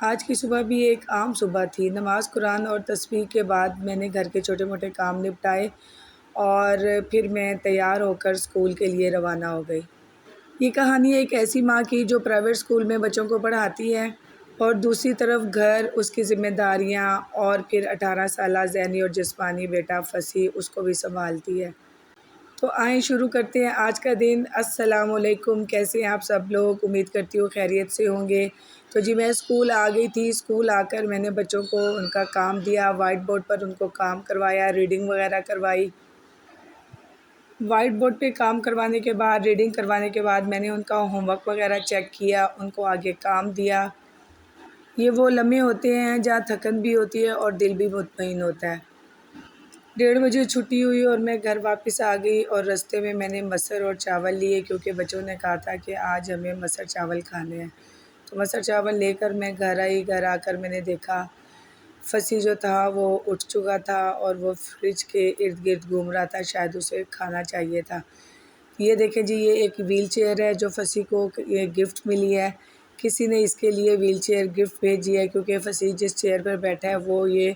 आज की सुबह भी एक आम सुबह थी। नमाज़ कुरान और तस्बीह के बाद मैंने घर के छोटे-मोटे काम निपटाए और फिर मैं तैयार होकर स्कूल के लिए रवाना हो गई। ये कहानी एक ऐसी माँ की जो प्राइवेट स्कूल में बच्चों को पढ़ाती है और दूसरी तरफ घर, उसकी ज़िम्मेदारियाँ और फिर 18 साला ज़हनी और जिस्मानी बेटा फसी उसको भी सँभालती है। तो आएँ शुरू करते हैं आज का दिन। अस्सलामुअलैकुम, कैसे हैं आप सब लोग? उम्मीद करती हूँ खैरियत से होंगे। तो जी मैं स्कूल आ गई थी। स्कूल आकर मैंने बच्चों को उनका काम दिया, व्हाइट बोर्ड पर उनको काम करवाया, रीडिंग वगैरह करवाई। व्हाइट बोर्ड पे काम करवाने के बाद, रीडिंग करवाने के बाद मैंने उनका होमवर्क वगैरह चेक किया, उनको आगे काम दिया। ये वो लम्हे होते हैं जहाँ थकन भी होती है और दिल भी मुतमईन होता है। 1:30 बजे छुट्टी हुई और मैं घर वापस आ गई और रास्ते में मैंने मसर और चावल लिए क्योंकि बच्चों ने कहा था कि आज हमें मसर चावल खाने हैं। तो मसर चावल लेकर मैं घर आई। घर आकर मैंने देखा फसी जो था वो उठ चुका था और वो फ्रिज के इर्द-गिर्द घूम रहा था, शायद उसे खाना चाहिए था। ये देखें जी, ये एक व्हील चेयर है जो फसी को ये गिफ्ट मिली है। किसी ने इसके लिए व्हील चेयर गिफ्ट भेजी है क्योंकि फसी जिस चेयर पर बैठा है वो ये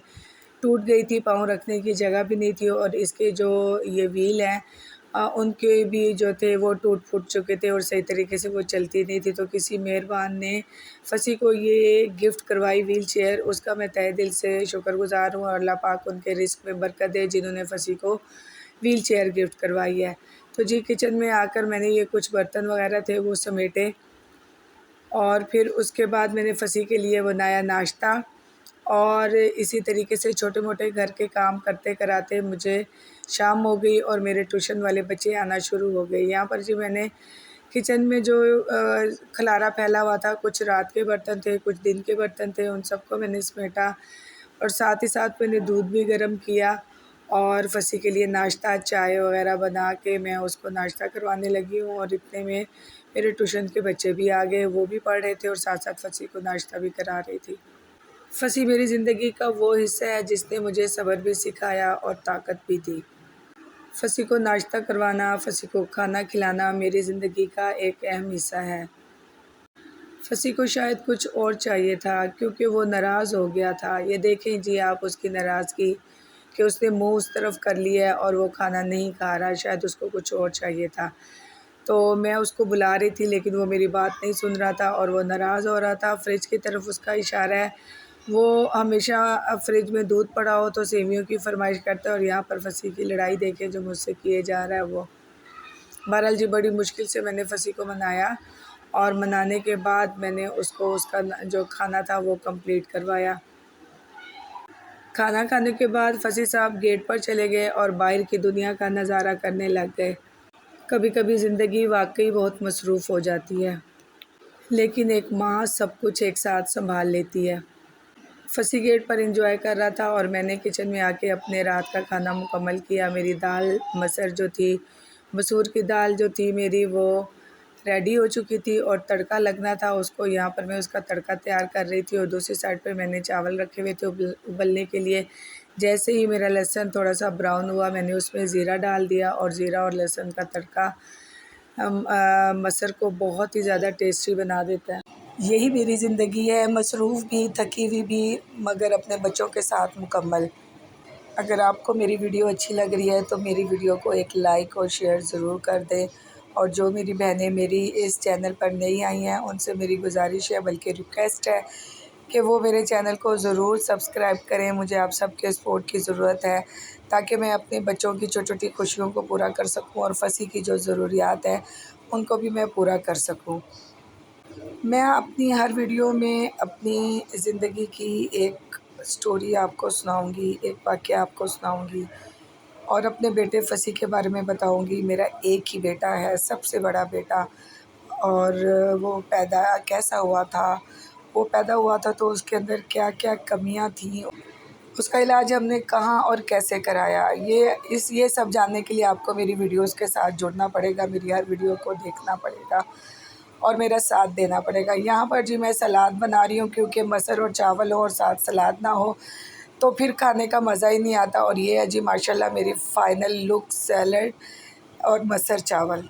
टूट गई थी, पाँव रखने की जगह भी नहीं थी और इसके जो ये व्हील हैं उनके भी जो थे वो टूट-फूट चुके थे और सही तरीके से वो चलती नहीं थी। तो किसी मेहरबान ने फसी को ये गिफ्ट करवाई व्हील चेयर, उसका मैं तहे दिल से शुक्रगुज़ार हूँ और अल्लाह पाक उनके रिज़्क में बरकत दे जिन्होंने फसी को व्हील चेयर गिफ्ट करवाई है। तो जी किचन में आकर मैंने ये कुछ बर्तन वगैरह थे वो समेटे और फिर उसके बाद मैंने फसी के लिए बनाया नाश्ता और इसी तरीके से छोटे-मोटे घर के काम करते कराते मुझे शाम हो गई और मेरे ट्यूशन वाले बच्चे आना शुरू हो गए। यहाँ पर जी मैंने किचन में जो खलारा फैला हुआ था, कुछ रात के बर्तन थे, कुछ दिन के बर्तन थे, उन सबको मैंने समेटा और साथ ही साथ मैंने दूध भी गर्म किया और फसी के लिए नाश्ता, चाय वग़ैरह बना के मैं उसको नाश्ता करवाने लगी हूँ और इतने में मेरे ट्यूशन के बच्चे भी आ गए, वो भी पढ़ रहे थे और साथ-साथ फसी को नाश्ता भी करा रही थी। फसी मेरी ज़िंदगी का वो हिस्सा है जिसने मुझे सब्र भी सिखाया और ताकत भी दी। फसी को नाश्ता करवाना, फसी को खाना खिलाना मेरी ज़िंदगी का एक अहम हिस्सा है। फसी को शायद कुछ और चाहिए था क्योंकि वो नाराज़ हो गया था। ये देखें जी आप उसकी नाराज़गी कि उसने मुँह उस तरफ कर लिया है और वो खाना नहीं खा रहा, शायद उसको कुछ और चाहिए था। तो मैं उसको बुला रही थी लेकिन वो मेरी बात नहीं सुन रहा था और वो नाराज़ हो रहा था। फ्रिज की तरफ उसका इशारा है। वो हमेशा फ्रिज में दूध पड़ा हो तो सेवियों की फ़रमाइश करता है और यहाँ पर फसी की लड़ाई देखें जो मुझसे किए जा रहा है वो। बहरहाल जी बड़ी मुश्किल से मैंने फसी को मनाया और मनाने के बाद मैंने उसको उसका जो खाना था वो कंप्लीट करवाया। खाना खाने के बाद फसी साहब गेट पर चले गए और बाहर की दुनिया का नज़ारा करने लग गए। कभी-कभी ज़िंदगी वाक़ई बहुत मसरूफ़ हो जाती है, लेकिन एक माँ सब कुछ एक साथ सँभाल लेती है। फसी गेट पर एंजॉय कर रहा था और मैंने किचन में आके अपने रात का खाना मुकम्मल किया। मेरी दाल मसर जो थी, मसूर की दाल जो थी मेरी वो रेडी हो चुकी थी और तड़का लगना था उसको, यहाँ पर मैं उसका तड़का तैयार कर रही थी और दूसरी साइड पे मैंने चावल रखे हुए थे उबलने के लिए। जैसे ही मेरा लहसुन थोड़ा-सा ब्राउन हुआ मैंने उसमें ज़ीरा डाल दिया और ज़ीरा और लहसुन का तड़का मसर को बहुत ही ज़्यादा टेस्टी बना देता है। यही मेरी ज़िंदगी है, मसरूफ़ भी, थकी हुई भी, मगर अपने बच्चों के साथ मुकम्मल। अगर आपको मेरी वीडियो अच्छी लग रही है तो मेरी वीडियो को एक लाइक और शेयर ज़रूर कर दें और जो मेरी बहनें मेरी इस चैनल पर नई आई हैं उनसे मेरी गुजारिश है बल्कि रिक्वेस्ट है कि वो मेरे चैनल को ज़रूर सब्सक्राइब करें। मुझे आप सबके सपोर्ट की ज़रूरत है ताकि मैं अपने बच्चों की छोटी-छोटी खुशियों को पूरा कर सकूँ और फसी की जो ज़रूरियात हैं उनको भी मैं पूरा कर सकूँ। मैं अपनी हर वीडियो में अपनी ज़िंदगी की एक स्टोरी आपको सुनाऊँगी, एक वाक़या आपको सुनाऊँगी और अपने बेटे फसी के बारे में बताऊँगी। मेरा एक ही बेटा है, सबसे बड़ा बेटा और वो पैदा कैसा हुआ था, वो पैदा हुआ था तो उसके अंदर क्या-क्या कमियाँ थीं, उसका इलाज हमने कहाँ और कैसे कराया। ये सब जानने के लिए आपको मेरी वीडियोज़ के साथ जुड़ना पड़ेगा, मेरी हर वीडियो को देखना पड़ेगा और मेरा साथ देना पड़ेगा। यहाँ पर जी मैं सलाद बना रही हूँ क्योंकि मसर और चावल हो और साथ सलाद ना हो तो फिर खाने का मज़ा ही नहीं आता और ये है जी माशाल्लाह मेरी फ़ाइनल लुक सैलड और मसर चावल।